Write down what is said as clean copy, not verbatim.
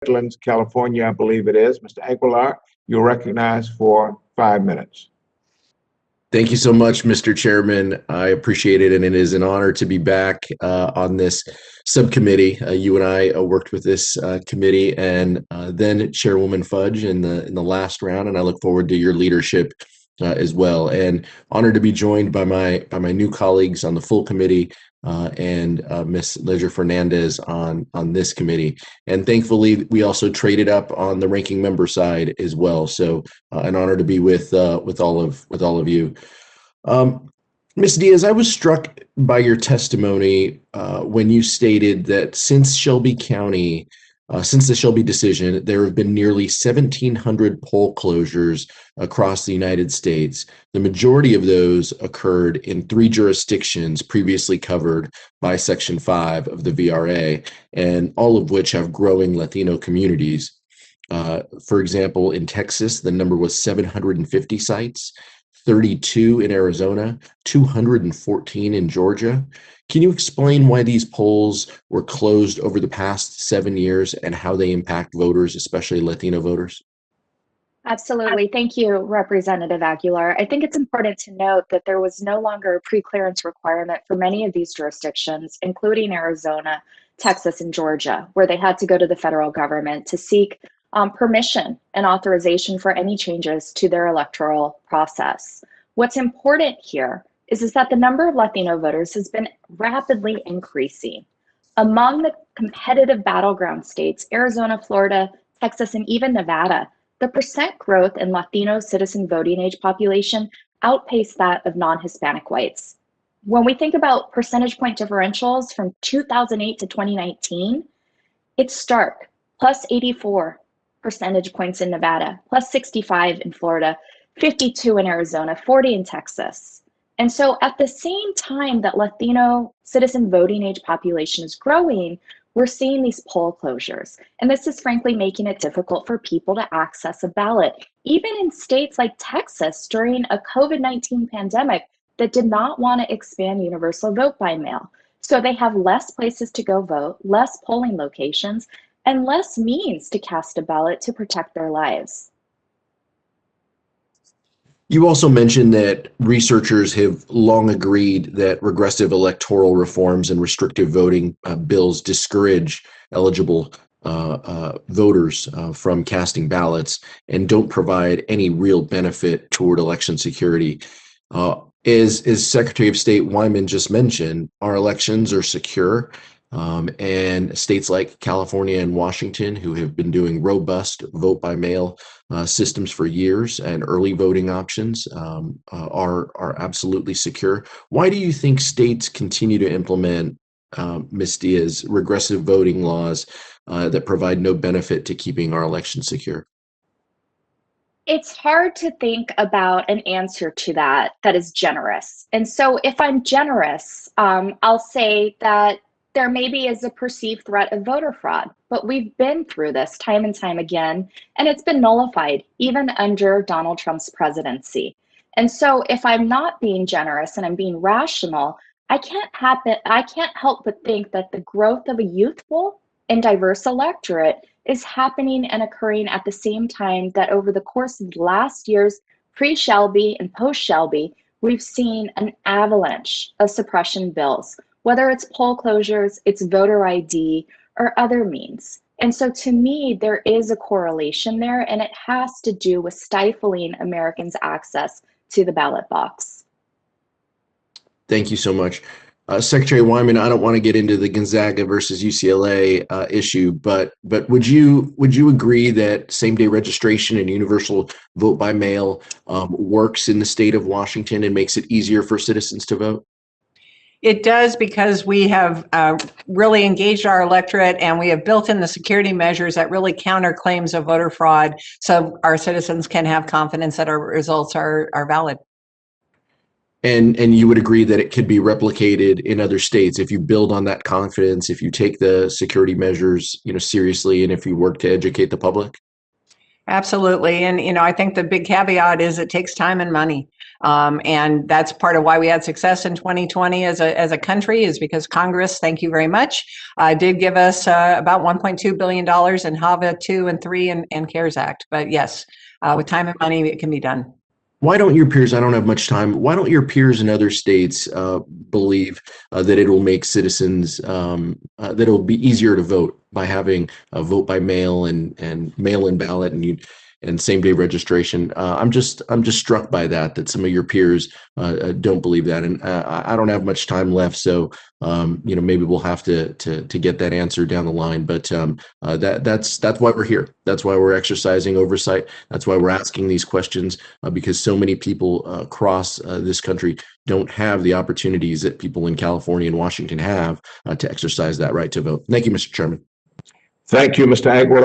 Redlands, California, I believe it is. Mr. Aguilar, you're recognized for 5 minutes. Thank you so much, Mr. Chairman. I appreciate it, and it is an honor to be back on this subcommittee. You and I worked with this committee, and then Chairwoman Fudge in the last round, and I look forward to your leadership as well. And honored to be joined by my new colleagues on the full committee and Ms. Leisure Fernandez on this committee. And thankfully, we also traded up on the ranking member side as well. So an honor to be with all of you. Ms. Diaz, I was struck by your testimony when you stated that since the Shelby decision, there have been nearly 1,700 poll closures across the United States. The majority of those occurred in 3 jurisdictions previously covered by Section 5 of the VRA, and all of which have growing Latino communities. For example, in Texas, the number was 750 sites, 32 in Arizona, 214 in Georgia. Can you explain why these polls were closed over the past 7 years and how they impact voters, especially Latino voters? Absolutely. Thank you, Representative Aguilar. I think it's important to note that there was no longer a pre-clearance requirement for many of these jurisdictions, including Arizona, Texas, and Georgia, where they had to go to the federal government to seek permission and authorization for any changes to their electoral process. What's important here is that the number of Latino voters has been rapidly increasing. Among the competitive battleground states, Arizona, Florida, Texas, and even Nevada, the percent growth in Latino citizen voting age population outpaced that of non-Hispanic whites. When we think about percentage point differentials from 2008 to 2019, it's stark, plus 84 percentage points in Nevada, plus 65 in Florida, 52 in Arizona, 40 in Texas. And so at the same time that Latino citizen voting age population is growing, we're seeing these poll closures. And this is frankly making it difficult for people to access a ballot, even in states like Texas during a COVID-19 pandemic that did not want to expand universal vote by mail. So they have less places to go vote, less polling locations, and less means to cast a ballot to protect their lives. You also mentioned that researchers have long agreed that regressive electoral reforms and restrictive voting bills discourage eligible voters from casting ballots and don't provide any real benefit toward election security. As Secretary of State Wyman just mentioned, our elections are secure. And states like California and Washington, who have been doing robust vote by mail systems for years and early voting options, are absolutely secure. Why do you think states continue to implement, Ms. Diaz, regressive voting laws that provide no benefit to keeping our elections secure? It's hard to think about an answer to that is generous. And so if I'm generous, I'll say that there maybe is a perceived threat of voter fraud, but we've been through this time and time again, and it's been nullified even under Donald Trump's presidency. And so if I'm not being generous and I'm being rational, I can't help but think that the growth of a youthful and diverse electorate is happening and occurring at the same time that over the course of the last years, pre-Shelby and post-Shelby, we've seen an avalanche of suppression bills, whether it's poll closures, it's voter ID, or other means. And so to me, there is a correlation there, and it has to do with stifling Americans' access to the ballot box. Thank you so much. Secretary Wyman, I don't want to get into the Gonzaga versus UCLA issue, but would you agree that same-day registration and universal vote by mail works in the state of Washington and makes it easier for citizens to vote? It does, because we have really engaged our electorate, and we have built in the security measures that really counter claims of voter fraud, so our citizens can have confidence that our results are valid. And you would agree that it could be replicated in other states if you build on that confidence, if you take the security measures, seriously, and if you work to educate the public? Absolutely. And, I think the big caveat is it takes time and money. And that's part of why we had success in 2020 as a country, is because Congress, thank you very much, did give us about $1.2 billion in HAVA 2 and 3 and CARES Act. But yes, with time and money, it can be done. Why don't your peers, I don't have much time, why don't your peers in other states believe that it will make citizens, that it'll be easier to vote by having a vote by mail and mail-in ballot and same-day registration? I'm just struck by that some of your peers don't believe that, and I don't have much time left, so maybe we'll have to get that answer down the line. But that's why we're here. That's why we're exercising oversight. That's why we're asking these questions, because so many people across this country don't have the opportunities that people in California and Washington have to exercise that right to vote. Thank you, Mr. Chairman. Thank you, Mr. Aguilar.